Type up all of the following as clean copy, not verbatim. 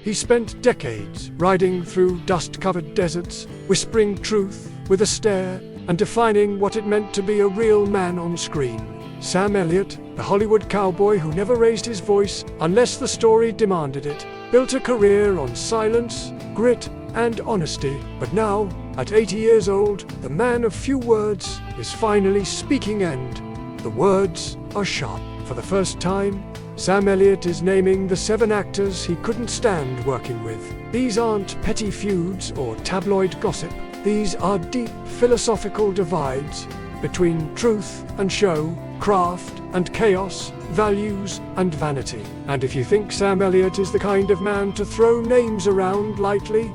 He spent decades riding through dust-covered deserts, whispering truth with a stare, and defining what it meant to be a real man on screen. Sam Elliott, the Hollywood cowboy who never raised his voice unless the story demanded it, built a career on silence, grit, and honesty. But now, at 80 years old, the man of few words is finally speaking, and the words are sharp. For the first time, Sam Elliott is naming the 7 actors he couldn't stand working with. These aren't petty feuds or tabloid gossip. These are deep philosophical divides between truth and show, craft and chaos, values and vanity. And if you think Sam Elliott is the kind of man to throw names around lightly,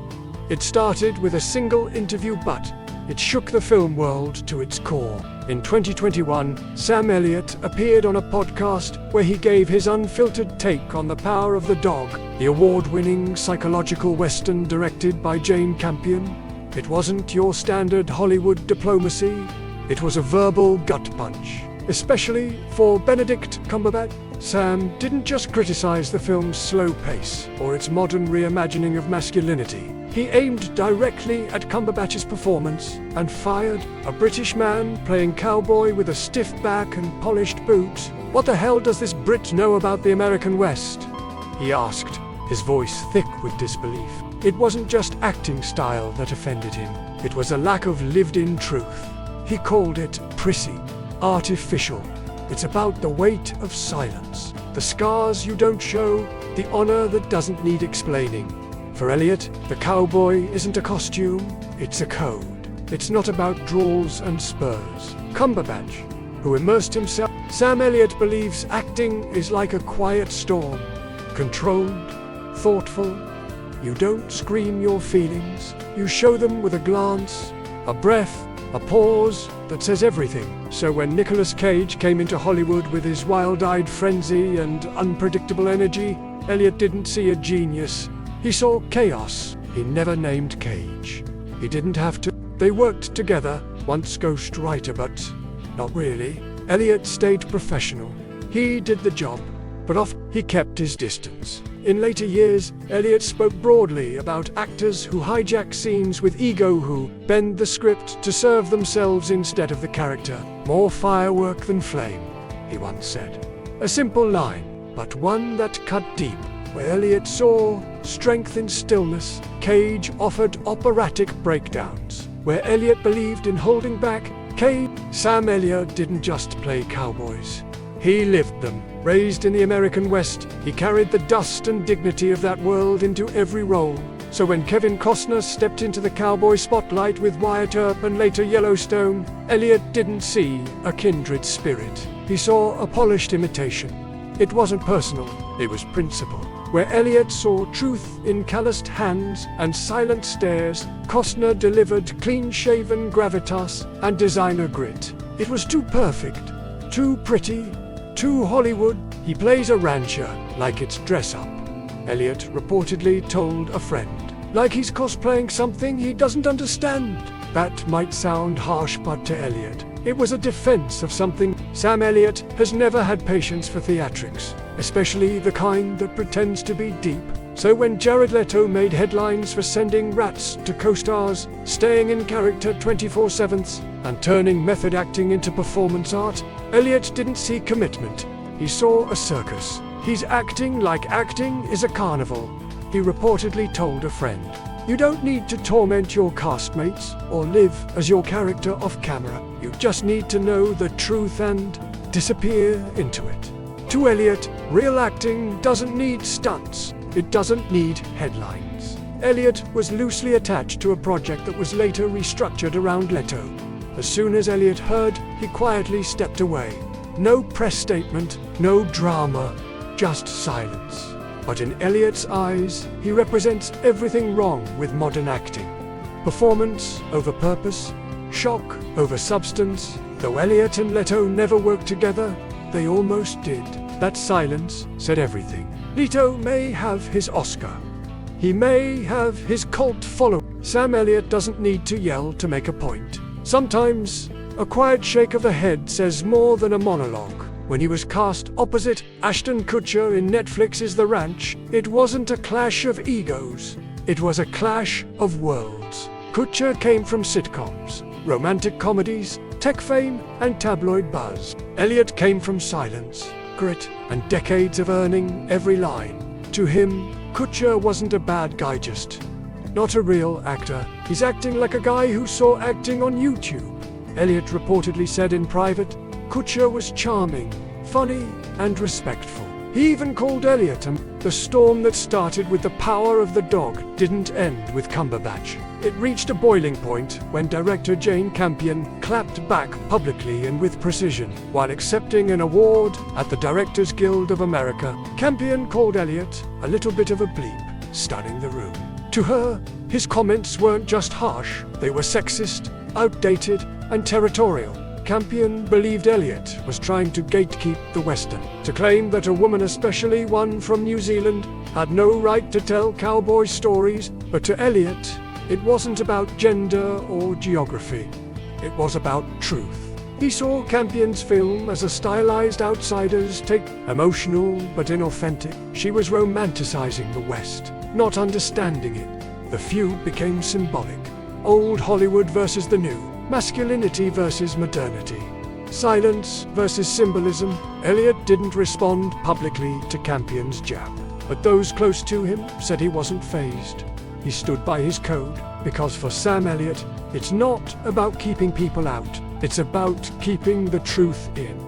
it started with a single interview, but it shook the film world to its core. In 2021, Sam Elliott appeared on a podcast where he gave his unfiltered take on The Power of the Dog, the award-winning psychological western directed by Jane Campion. It wasn't your standard Hollywood diplomacy, it was a verbal gut punch. Especially for Benedict Cumberbatch, Sam didn't just criticize the film's slow pace or its modern reimagining of masculinity. He aimed directly at Cumberbatch's performance and fired a British man playing cowboy with a stiff back and polished boots. "What the hell does this Brit know about the American West?" he asked, his voice thick with disbelief. It wasn't just acting style that offended him, it was a lack of lived-in truth. He called it prissy, artificial. It's about the weight of silence, the scars you don't show, the honor that doesn't need explaining. For Elliott, the cowboy isn't a costume, it's a code. It's not about drawls and spurs. Cumberbatch, who immersed himself. Sam Elliott believes acting is like a quiet storm, controlled, thoughtful. You don't scream your feelings, you show them with a glance, a breath, a pause that says everything. So when Nicolas Cage came into Hollywood with his wild-eyed frenzy and unpredictable energy, Elliott didn't see a genius. He saw chaos. He never named Cage. He didn't have to. They worked together, once ghostwriter, but not really. Elliott stayed professional. He did the job, but often he kept his distance. In later years, Elliott spoke broadly about actors who hijack scenes with ego, who bend the script to serve themselves instead of the character. "More firework than flame," he once said. A simple line, but one that cut deep. Where Elliott saw strength in stillness, Cage offered operatic breakdowns. Where Elliott believed in holding back, Sam Elliott didn't just play cowboys. He lived them. Raised in the American West, he carried the dust and dignity of that world into every role. So when Kevin Costner stepped into the cowboy spotlight with Wyatt Earp and later Yellowstone, Elliott didn't see a kindred spirit. He saw a polished imitation. It wasn't personal, it was principle. Where Elliott saw truth in calloused hands and silent stares, Costner delivered clean-shaven gravitas and designer grit. It was too perfect, too pretty, too Hollywood. He plays a rancher like it's dress-up, Elliott reportedly told a friend. Like he's cosplaying something he doesn't understand. That might sound harsh, but to Elliott, it was a defense of something. Sam Elliott has never had patience for theatrics, especially the kind that pretends to be deep. So when Jared Leto made headlines for sending rats to co-stars, staying in character 24/7, and turning method acting into performance art, Elliott didn't see commitment. He saw a circus. "He's acting like acting is a carnival," he reportedly told a friend. "You don't need to torment your castmates or live as your character off camera. You just need to know the truth and disappear into it." To Elliott, real acting doesn't need stunts. It doesn't need headlines. Elliott was loosely attached to a project that was later restructured around Leto. As soon as Elliott heard, he quietly stepped away. No press statement, no drama, just silence. But in Elliott's eyes, he represents everything wrong with modern acting. Performance over purpose, shock over substance. Though Elliott and Leto never worked together, they almost did. That silence said everything. Leto may have his Oscar. He may have his cult following. Sam Elliott doesn't need to yell to make a point. Sometimes, a quiet shake of the head says more than a monologue. when he was cast opposite Ashton Kutcher in Netflix's The Ranch, it wasn't a clash of egos. It was a clash of worlds. Kutcher came from sitcoms, romantic comedies, tech fame, and tabloid buzz. Elliott came from silence, grit, and decades of earning every line. To him, Kutcher wasn't a bad guy, just not a real actor. He's acting like a guy who saw acting on YouTube. Elliott reportedly said in private, Kutcher was charming, funny, and respectful. He even called Elliott, and the storm that started with the power of the dog didn't end with Cumberbatch. It reached a boiling point when director Jane Campion clapped back publicly and with precision. While accepting an award at the Directors Guild of America, Campion called Elliott a little bit of a bleep, stunning the room. To her, his comments weren't just harsh, they were sexist, outdated, and territorial. Campion believed Elliott was trying to gatekeep the Western, to claim that a woman, especially one from New Zealand, had no right to tell cowboy stories. But to Elliott, it wasn't about gender or geography. It was about truth. He saw Campion's film as a stylized outsider's take, emotional but inauthentic. She was romanticizing the West, not understanding it. The feud became symbolic. Old Hollywood versus the new. Masculinity versus modernity. Silence versus symbolism. Elliott didn't respond publicly to Campion's jab, but those close to him said he wasn't fazed. He stood by his code, because for Sam Elliott, it's not about keeping people out, it's about keeping the truth in.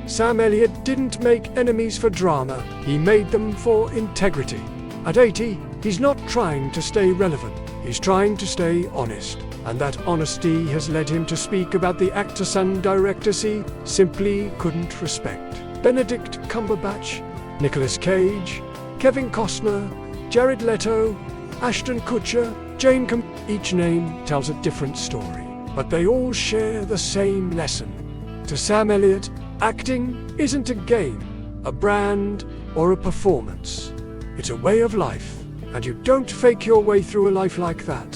Sam Elliott didn't make enemies for drama, he made them for integrity. At 80, he's not trying to stay relevant, he's trying to stay honest. And that honesty has led him to speak about the actors and directors he simply couldn't respect. Benedict Cumberbatch, Nicolas Cage, Kevin Costner, Jared Leto, Ashton Kutcher, Jane Campion. Each name tells a different story, but they all share the same lesson. To Sam Elliott, acting isn't a game, a brand, or a performance. It's a way of life, and you don't fake your way through a life like that.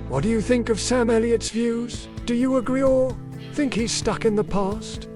What do you think of Sam Elliott's views? Do you agree or think he's stuck in the past?